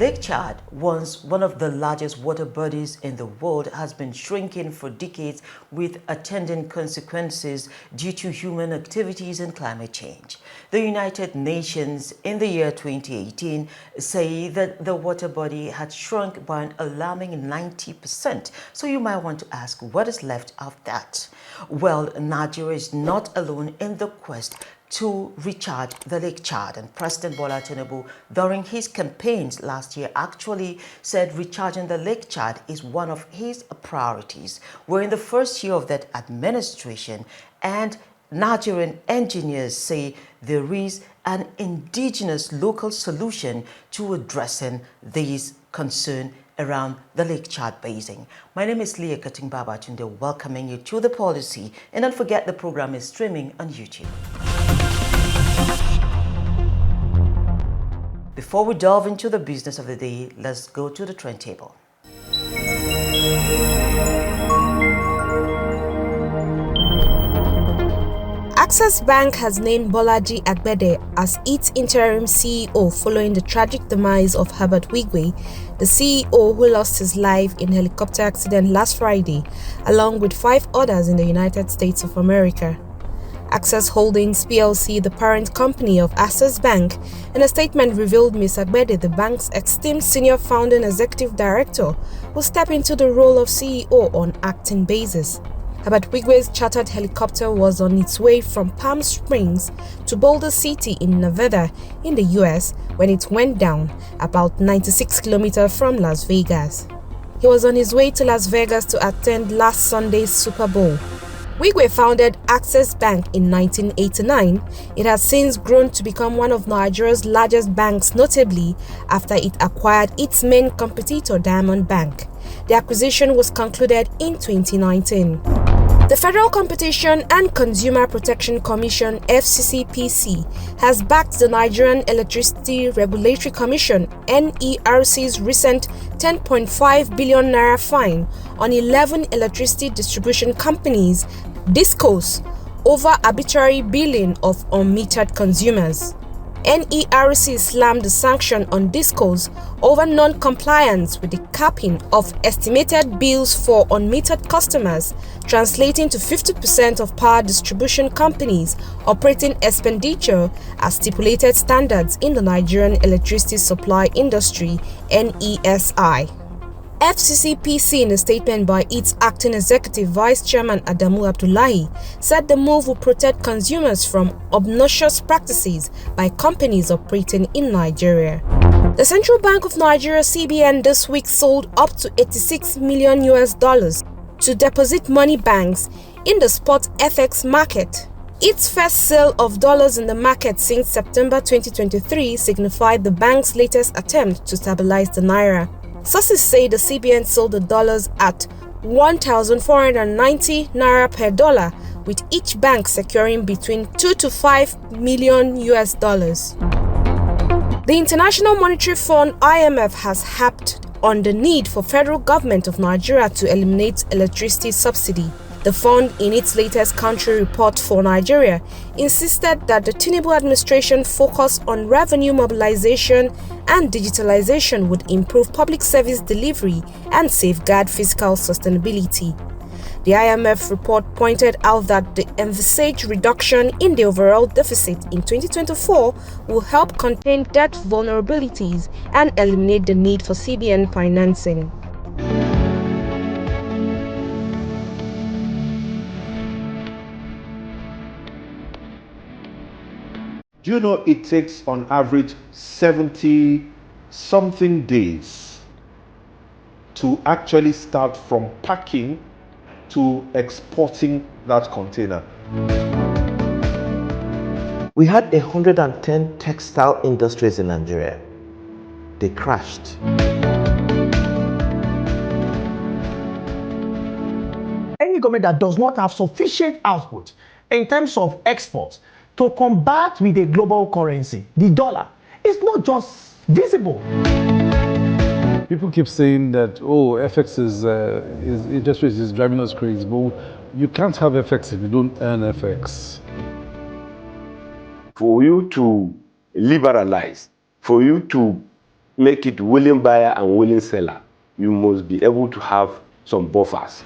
Lake Chad, once one of the largest water bodies in the world, has been shrinking for decades with attendant consequences due to human activities and climate change. The United Nations in the year 2018 say that the water body had shrunk by an alarming 90%. So you might want to ask, what is left of that? Well, Niger is not alone in the quest to recharge the Lake Chad, and President Bola Tinubu, during his campaigns last year, actually said recharging the Lake Chad is one of his priorities. We're in the first year of that administration, and Nigerian engineers say there is an indigenous local solution to addressing these concerns around the Lake Chad Basin. My name is Leah Tunde, welcoming you to The Policy, and don't forget the program is streaming on YouTube. Before we delve into the business of the day, let's go to the trend table. Access Bank has named Bolaji Agbede as its interim CEO following the tragic demise of Herbert Wigwe, the CEO who lost his life in a helicopter accident last Friday, along with 5 others in the United States of America. Access Holdings plc, the parent company of Access Bank, in a statement revealed Ms. Agbede, the bank's esteemed senior founding executive director, will step into the role of CEO on acting basis. Herbert Wigwe's chartered helicopter was on its way from Palm Springs to Boulder City in Nevada in the US when it went down, about 96 kilometers from Las Vegas. He was on his way to Las Vegas to attend last Sunday's Super Bowl. Wigwe founded Access Bank in 1989. It has since grown to become one of Nigeria's largest banks, notably after it acquired its main competitor, Diamond Bank. The acquisition was concluded in 2019. The Federal Competition and Consumer Protection Commission (FCCPC) has backed the Nigerian Electricity Regulatory Commission (NERC's) recent 10.5 billion naira fine on 11 electricity distribution companies, DISCOs, over arbitrary billing of unmetered consumers. NERC slammed the sanction on DISCOs over non-compliance with the capping of estimated bills for unmetered customers, translating to 50% of power distribution companies' operating expenditure as stipulated standards in the Nigerian electricity supply industry (NESI). FCCPC, in a statement by its acting executive vice chairman Adamu Abdullahi, said the move will protect consumers from obnoxious practices by companies operating in Nigeria. The Central Bank of Nigeria (CBN) this week sold up to $86 million to deposit money banks in the spot FX market. Its first sale of dollars in the market since September 2023 signified the bank's latest attempt to stabilize the Naira. Sources say the CBN sold the dollars at 1,490 naira per dollar, with each bank securing between $2 to $5 million. The International Monetary Fund (IMF) has harped on the need for federal government of Nigeria to eliminate electricity subsidy. The fund, in its latest country report for Nigeria, insisted that the Tinubu administration focus on revenue mobilization and digitalization would improve public service delivery and safeguard fiscal sustainability. The IMF report pointed out that the envisaged reduction in the overall deficit in 2024 will help contain debt vulnerabilities and eliminate the need for CBN financing. Do you know it takes on average 70-something days to actually start from packing to exporting that container? We had 110 textile industries in Nigeria. They crashed. Any government that does not have sufficient output in terms of exports to combat with a global currency, the dollar, is not just visible. People keep saying that, oh, FX is interest rates is driving us crazy, but you can't have FX if you don't earn FX. For you to liberalize, for you to make it willing buyer and willing seller, you must be able to have some buffers.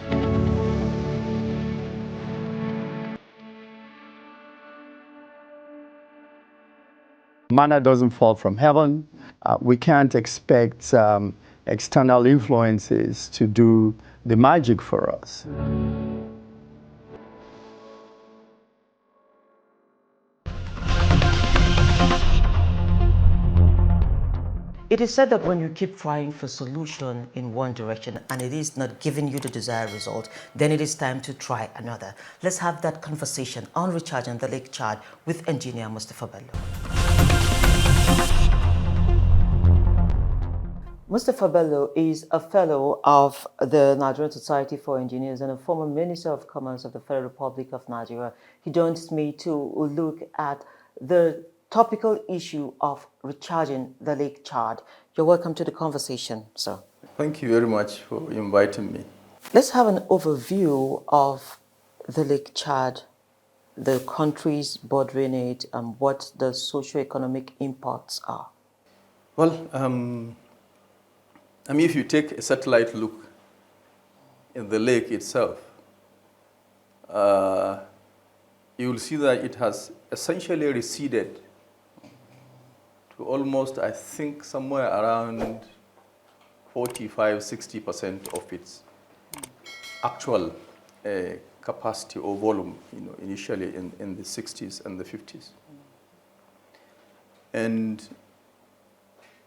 Manna doesn't fall from heaven. We can't expect external influences to do the magic for us. It is said that when you keep trying for solution in one direction and it is not giving you the desired result, then it is time to try another. Let's have that conversation on recharging the Lake Chad with engineer Mustafa Bello. Mustafa Bello is a fellow of the Nigerian Society for Engineers and a former Minister of Commerce of the Federal Republic of Nigeria. He joins me to look at the topical issue of recharging the Lake Chad. You're welcome to the conversation, sir. Thank you very much for inviting me. Let's have an overview of the Lake Chad, the countries bordering it, and what the socio-economic impacts are. Well, if you take a satellite look in the lake itself, you will see that it has essentially receded to almost, I think, somewhere around 45–60% of its actual capacity or volume, initially in the 60s and the 50s. And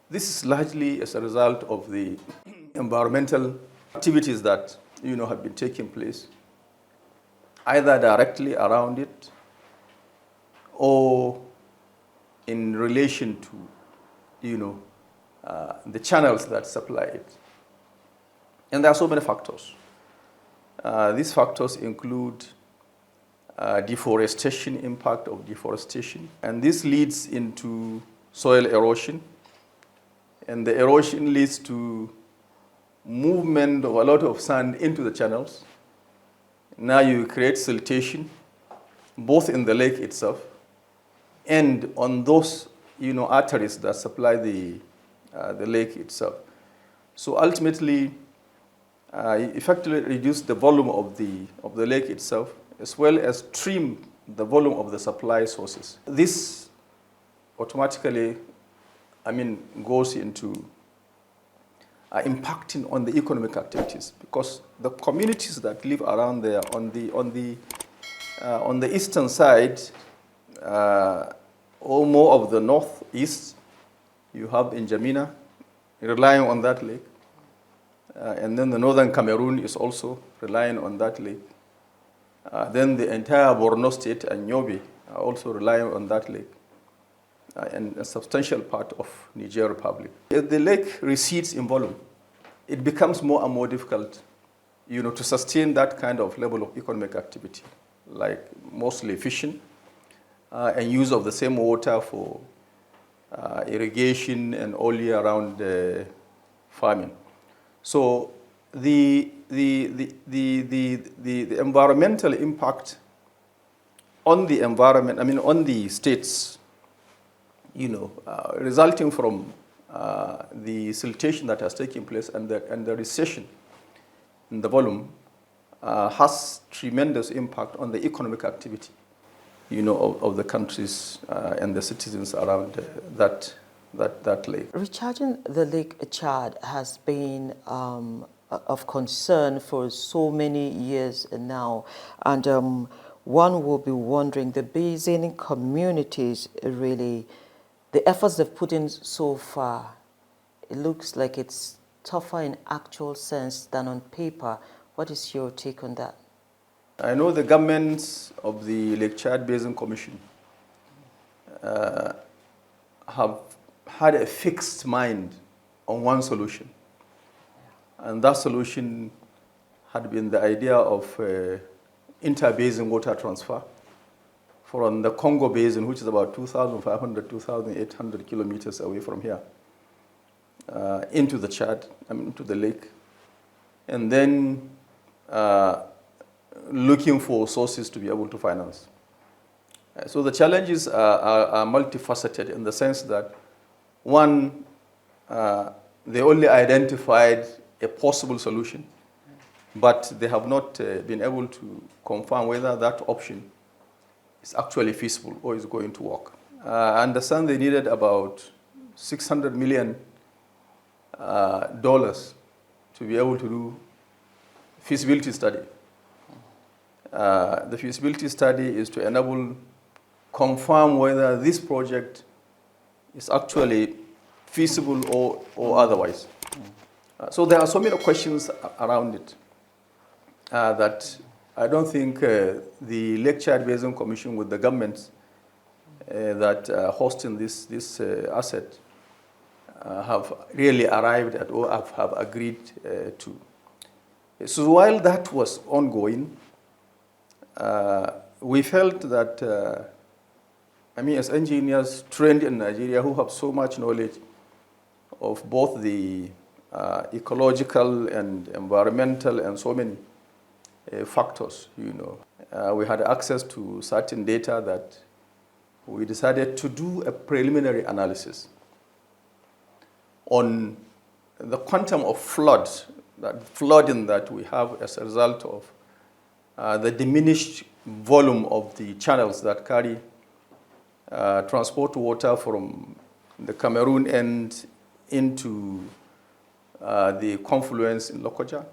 this is largely as a result of the environmental activities that, have been taking place, either directly around it or in relation to, the channels that supply it. And there are so many factors. These factors include deforestation, impact of deforestation, and this leads into soil erosion, and the erosion leads to movement of a lot of sand into the channels. Now you create siltation, both in the lake itself and on those, arteries that supply the lake itself. So ultimately, you effectively reduce the volume of the lake itself, as well as trim the volume of the supply sources. This automatically, goes into impacting on the economic activities, because the communities that live around there on the eastern side, or more of the northeast, you have N'Djamena relying on that lake, and then the northern Cameroon is also relying on that lake. Then the entire Borno state and Yobe are also relying on that lake, and a substantial part of Niger Republic. If the lake recedes in volume, it becomes more and more difficult, to sustain that kind of level of economic activity, like mostly fishing and use of the same water for irrigation and all year round farming. So the environmental impact on the environment, on the states, resulting from the siltation that has taken place and the recession in the volume has tremendous impact on the economic activity, of the countries and the citizens around that lake. Recharging the Lake Chad has been of concern for so many years now, and one will be wondering, the basin communities, really, the efforts they've put in so far, it looks like it's tougher in actual sense than on paper. What is your take on that? I know the governments of the Lake Chad Basin Commission have had a fixed mind on one solution. And that solution had been the idea of inter-basin water transfer from the Congo Basin, which is about 2,500, 2,800 kilometers away from here, into the Chad, into the lake. And then looking for sources to be able to finance. So the challenges are multifaceted in the sense that, one, they only identified a possible solution, but they have not been able to confirm whether that option is actually feasible or is going to work. I understand they needed about $600 million to be able to do feasibility study. The feasibility study is to enable, confirm whether this project is actually feasible or otherwise. So there are so many questions around it that I don't think the Lake Chad Basin Commission with the governments that are hosting this asset have really arrived at or have agreed to. So while that was ongoing, we felt that, as engineers trained in Nigeria who have so much knowledge of both the ecological and environmental and so many factors, we had access to certain data that we decided to do a preliminary analysis on the quantum of flooding that we have as a result of the diminished volume of the channels that carry transport water from the Cameroon end into the confluence in Lokoja,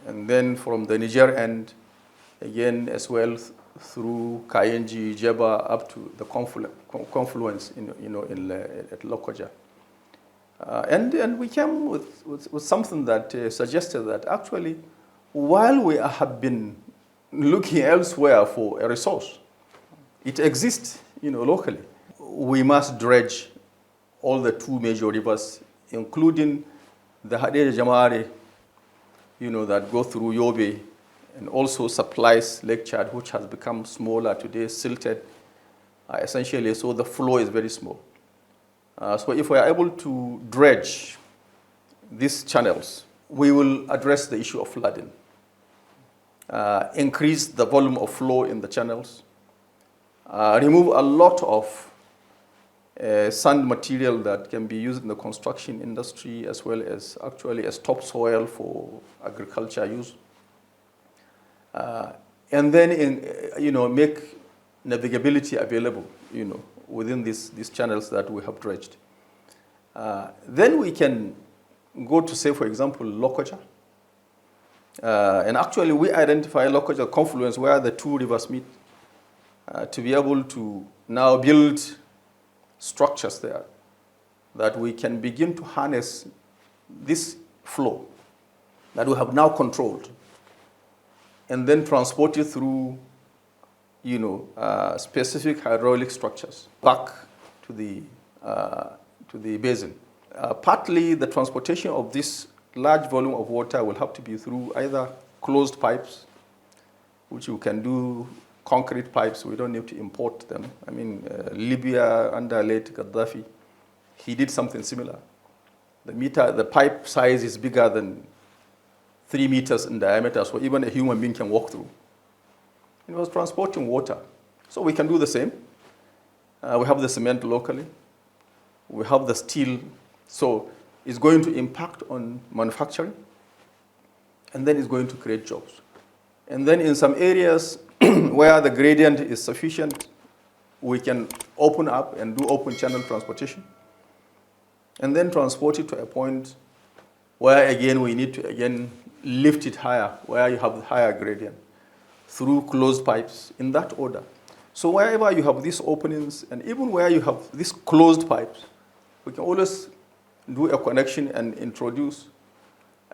and then from the Niger end, again as well through Kayenji, Jeba, up to the confluence at Lokoja. And we came with something that suggested that actually, while we have been looking elsewhere for a resource, it exists, locally. We must dredge all the two major rivers, including the Hadere Jamare, that go through Yobe and also supplies Lake Chad, which has become smaller today, silted, essentially, so the flow is very small. So if we are able to dredge these channels, we will address the issue of flooding, increase the volume of flow in the channels, remove a lot of sand material that can be used in the construction industry as well as actually as topsoil for agriculture use, and then make navigability available, within these channels that we have dredged. Then we can go to, say, for example, Lokoja. And actually, we identify Lokoja confluence where the two rivers meet to be able to now build structures there that we can begin to harness this flow that we have now controlled and then transport it through specific hydraulic structures back to the basin. Partly, the transportation of this large volume of water will have to be through either closed pipes, which you can do concrete pipes. We don't need to import them. Libya under late Gaddafi, he did something similar. The pipe size is bigger than 3 meters in diameter, so even a human being can walk through. It was transporting water. So we can do the same. We have the cement locally. We have the steel. So it's going to impact on manufacturing. And then it's going to create jobs. And then in some areas where the gradient is sufficient, we can open up and do open channel transportation. And then transport it to a point where, again, we need to, lift it higher, where you have the higher gradient, through closed pipes, in that order. So wherever you have these openings, and even where you have these closed pipes, we can always do a connection and introduce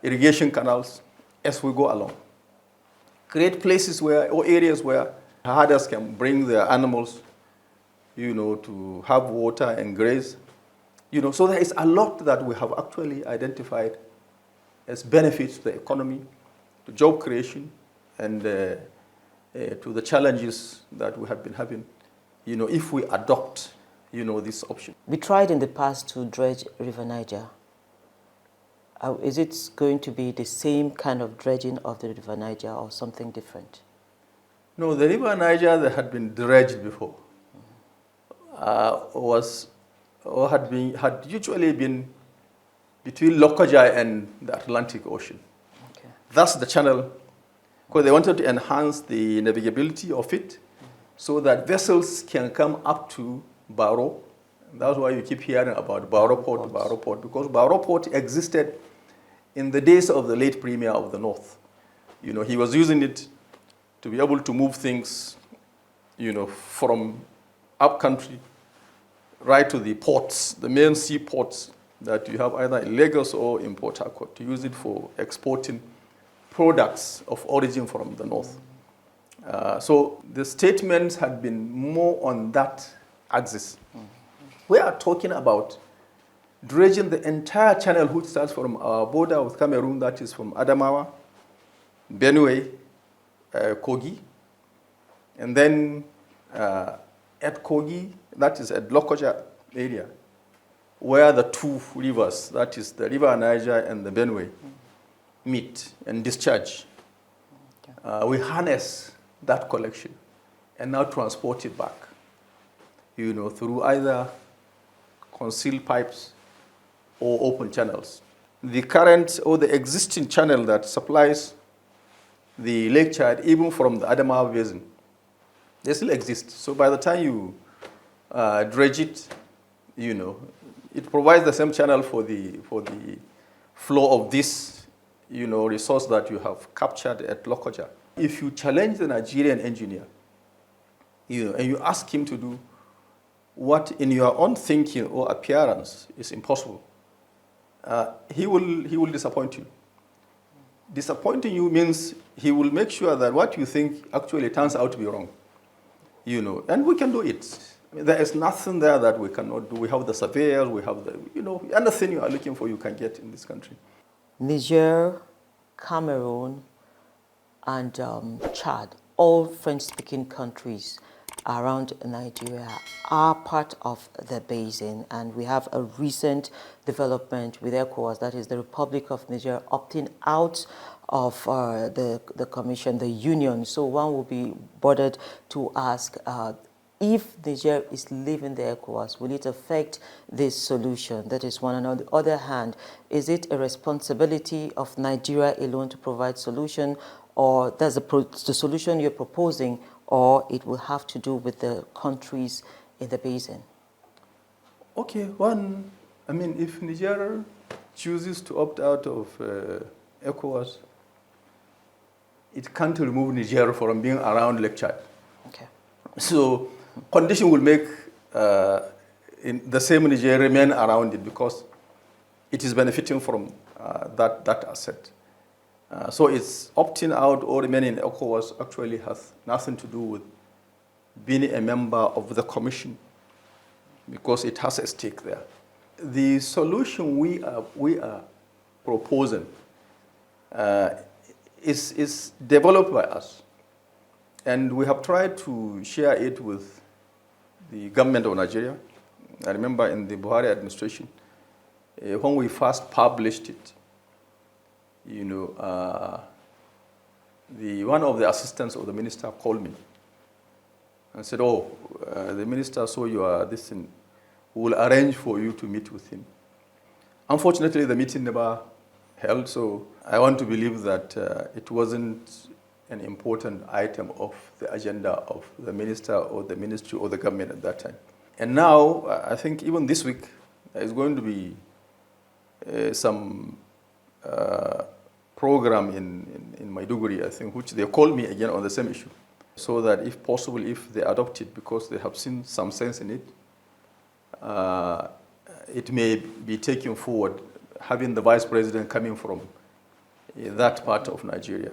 irrigation canals as we go along. Create places or areas where herders can bring their animals, to have water and graze. So there is a lot that we have actually identified as benefits to the economy, to job creation, and to the challenges that we have been having, if we adopt, this option. We tried in the past to dredge River Niger. Is it going to be the same kind of dredging of the River Niger or something different? No, the River Niger that had been dredged before had usually been between Lokoja and the Atlantic Ocean. Okay. That's the channel, because they wanted to enhance the navigability of it so that vessels can come up to Baro. That's why you keep hearing about Baro Port, because Baro Port existed in the days of the late Premier of the North. You know, he was using it to be able to move things, you know, from upcountry right to the ports, the main seaports that you have either in Lagos or in Port Harcourt, to use it for exporting products of origin from the north. So the statements had been more on that axis. We are talking about dredging the entire channel, which starts from our border with Cameroon, that is from Adamawa, Benue, Kogi, and then at Kogi, that is at Lokoja area, where the two rivers, that is the river Niger and the Benue, meet and discharge. We harness that collection and now transport it back, you know, through either concealed pipes or open channels. The current or the existing channel that supplies the Lake Chad, even from the Adamawa Basin, they still exist. So by the time you dredge it, you know, it provides the same channel for the flow of this, you know, resource that you have captured at Lokoja. If you challenge the Nigerian engineer, you know, and you ask him to do what in your own thinking or appearance is impossible, he will disappoint you. Disappointing you means he will make sure that what you think actually turns out to be wrong. You know, and we can do it. I mean, there is nothing there that we cannot do. We have the surveyors, we have the, you know, anything you are looking for, you can get in this country. Niger, Cameroon, and Chad, all French-speaking countries around Nigeria, are part of the basin, and we have a recent development with ECOWAS, that is the Republic of Niger, opting out of the commission, the union. So one will be bothered to ask, if Niger is leaving the ECOWAS, will it affect this solution? That is one. And on the other hand, is it a responsibility of Nigeria alone to provide solution, or does the solution you're proposing, or it will have to do with the countries in the basin? Okay, one, I mean, if Niger chooses to opt out of ECOWAS, it can't remove Niger from being around Lake Chad. Okay. So condition will make in the same Niger remain around it because it is benefiting from that asset. So it's opting out or remaining in ECOWAS actually has nothing to do with being a member of the commission, because it has a stake there. The solution we are proposing is developed by us, and we have tried to share it with the government of Nigeria. I remember in the Buhari administration, when we first published it, you know, one of the assistants of the minister called me and said, "Oh, the minister saw you are this thing. We will arrange for you to meet with him." Unfortunately, the meeting never held, so I want to believe that it wasn't an important item of the agenda of the minister or the ministry or the government at that time. And now, I think even this week, there is going to be some program in Maiduguri, I think, which they called me again on the same issue, so that if possible, if they adopt it, because they have seen some sense in it, it may be taken forward, having the vice president coming from that part of Nigeria.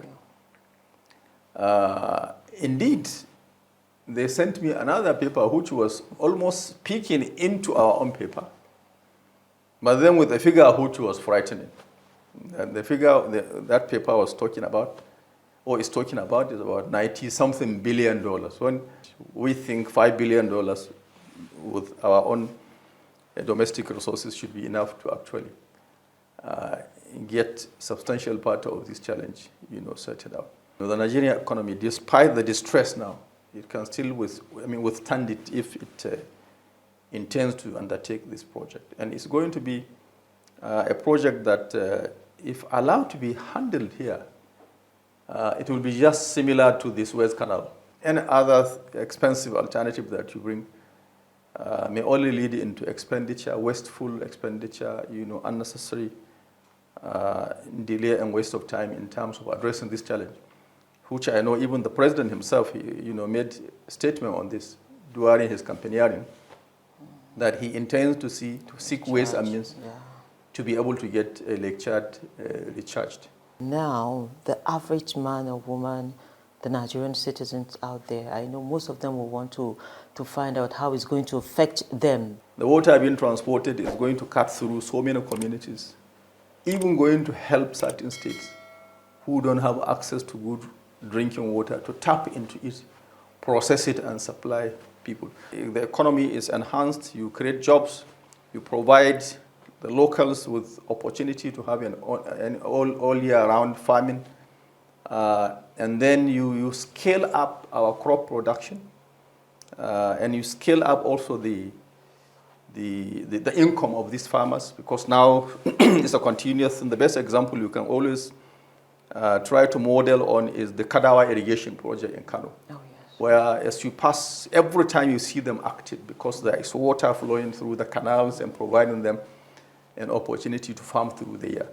Indeed, they sent me another paper which was almost peeking into our own paper, but then with a figure which was frightening. And the figure that paper was talking about, or is talking about, is about $90-something billion. When we think $5 billion with our own domestic resources should be enough to actually get substantial part of this challenge, you know, sorted out. You know, the Nigerian economy, despite the distress now, it can still withstand it if it intends to undertake this project. And it's going to be a project that, if allowed to be handled here, it will be just similar to this Suez Canal. Any other expensive alternative that you bring may only lead into expenditure, wasteful expenditure, unnecessary delay and waste of time in terms of addressing this challenge, which I know even the president himself, made a statement on this during his campaigning, that he intends to seek ways and means to be able to get Lake Chad recharged. Now, the average man or woman, the Nigerian citizens out there, I know most of them will want to find out how it's going to affect them. The water being transported is going to cut through so many communities, even going to help certain states who don't have access to good drinking water to tap into it, process it, and supply people. If the economy is enhanced, you create jobs, you provide the locals with opportunity to have an all year round farming, and then you scale up our crop production, and you scale up also the income of these farmers, because now it's a continuous, and the best example you can always try to model on is the Kadawa irrigation project in Kano. Where as you pass, every time you see them active, because there is water flowing through the canals and providing them an opportunity to farm through the year.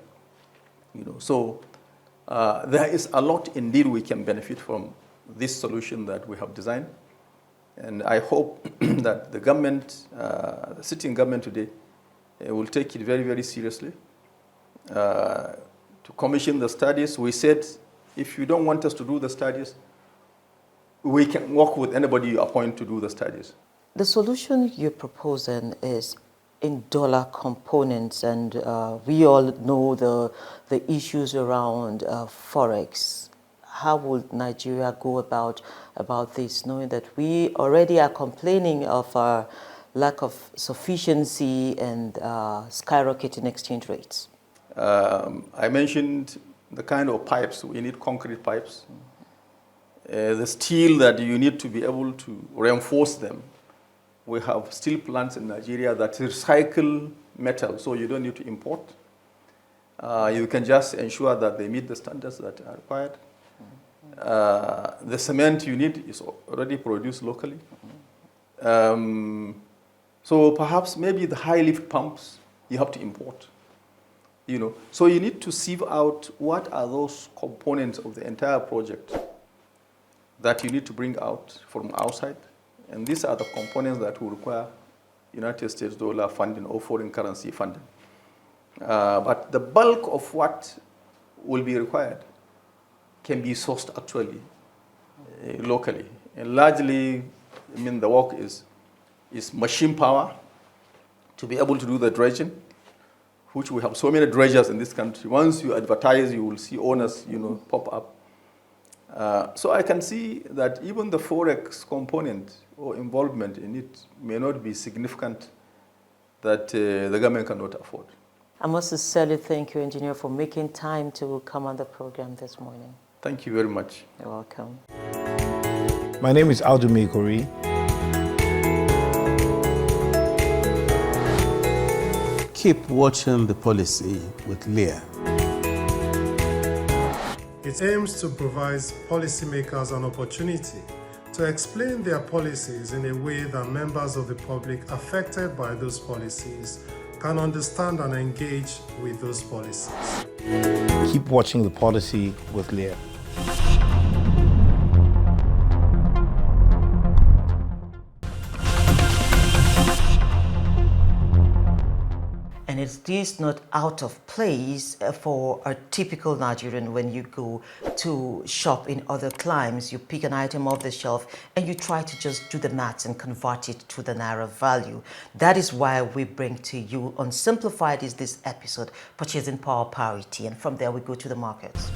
So there is a lot indeed we can benefit from this solution that we have designed. And I hope that the government, the sitting government today, will take it very, very seriously to commission the studies. We said, if you don't want us to do the studies, we can work with anybody you appoint to do the studies. The solution you're proposing is in dollar components, and we all know the issues around Forex. How will Nigeria go about this, knowing that we already are complaining of our lack of sufficiency and skyrocketing exchange rates? I mentioned the kind of pipes. We need concrete pipes. The steel that you need to be able to reinforce them. We have steel plants in Nigeria that recycle metal, so you don't need to import. You can just ensure that they meet the standards that are required. The cement you need is already produced locally. So perhaps maybe the high lift pumps you have to import. So you need to sieve out what are those components of the entire project that you need to bring out from outside. And these are the components that will require United States dollar funding or foreign currency funding. But the bulk of what will be required can be sourced actually locally. And largely, the work is machine power to be able to do the dredging, which we have so many dredgers in this country. Once you advertise, you will see owners, pop up. So I can see that even the Forex component or involvement in it may not be significant, that the government cannot afford. I must sincerely thank you, Engineer, for making time to come on the program this morning. Thank you very much. You're welcome. My name is Aldo Mekori. Keep watching the policy with Leah. It aims to provide policymakers an opportunity to explain their policies in a way that members of the public affected by those policies can understand and engage with those policies. Keep watching the policy with Leah. And is this not out of place for a typical Nigerian? When you go to shop in other climes, you pick an item off the shelf and you try to just do the maths and convert it to the Naira value. That is why we bring to you on Simplified is this episode, Purchasing Power Parity. And from there we go to the markets.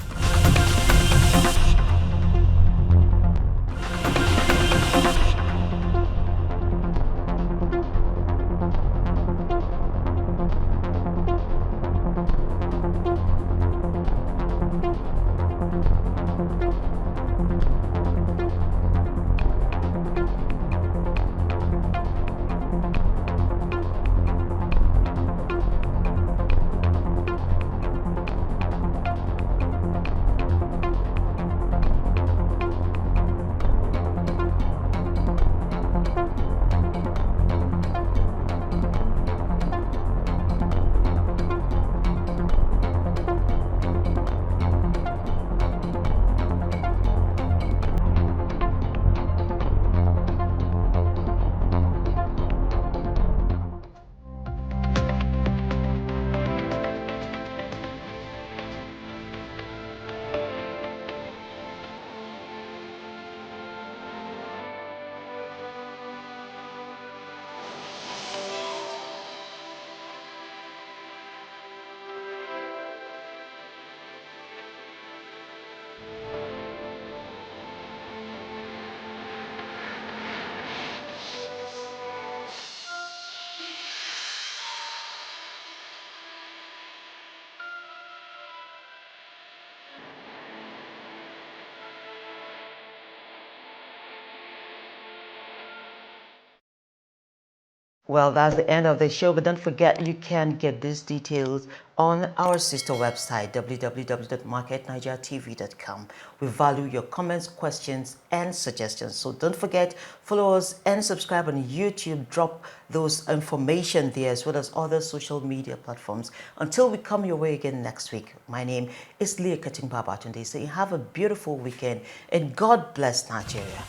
Well, that's the end of the show, but don't forget you can get these details on our sister website, www.marketnigertv.com. We value your comments, questions, and suggestions. So don't forget, follow us and subscribe on YouTube. Drop those information there as well as other social media platforms. Until we come your way again next week, my name is Leah Kating Babatunde. So you have a beautiful weekend and God bless Nigeria.